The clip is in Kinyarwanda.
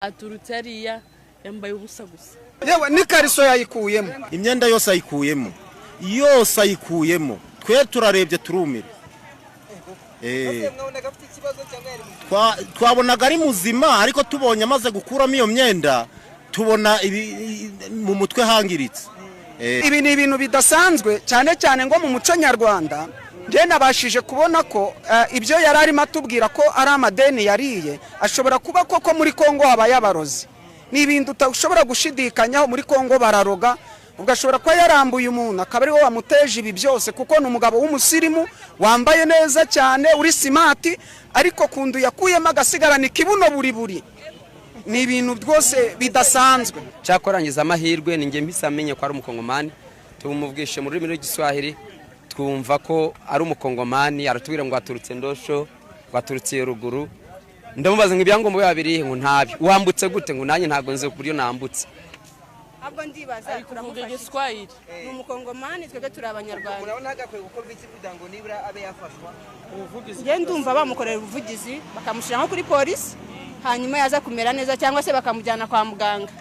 aturutse hariya yambaye ubusa gusa. Yewe n'ikariso yayikuyemo, imyenda yose ayikuyemo, twe turarebye turumira. Twabonaga ari muzima, ariko tubonye amaze gukuramo iyo myenda tubona mu mutwe hangiritse. Ibi ni ibintu bidasanzwe cyane cyane ngo mu muco nyarwanda. Je nabashije kubona ko ibyo yari arimo atubwira ko ari amadeni yariye ashobora kuba koko muri Kongo habaye abarozi. Ni ibintu utashobora gushidikanyaho, muri Kongo bararoga, ugashobora kuba yarambuye umuntu akaba ari we wamuteje ibi byose, kuko ni umugabo w'umusirimu wambaye neza cyane uri simati, ariko kundu yakuyemo agasigarana ikibuno buri. Ni ibintu byose bidasanzwe. Cyakorangiza amahirwe ninge mpisa ko ari umukongomani, tumubwishe mu rurimi rw'Igiswahili, twumva ko ari umukongomani, aratubwira ngo aturutse Ndosho, aturutse ruguru. Ndamubaza ngo ibyangombwa babiri ngo ntabi. Wambutse gute? Ngo nanjye ntago nze kuburyo nambutse. Abwo ndibaza turavuga Igiswahili. Ni umukongomani, twebwe turi abanyarwanda. Urabona agakwiye gukorwa iki kugira ngo nibura abe yafashwa? Je ndumva bamukorera ubuvugizi bakamushira nko kuri polisi, hanyuma yaza kumera neza cyangwa se bakamujyana kwa muganga.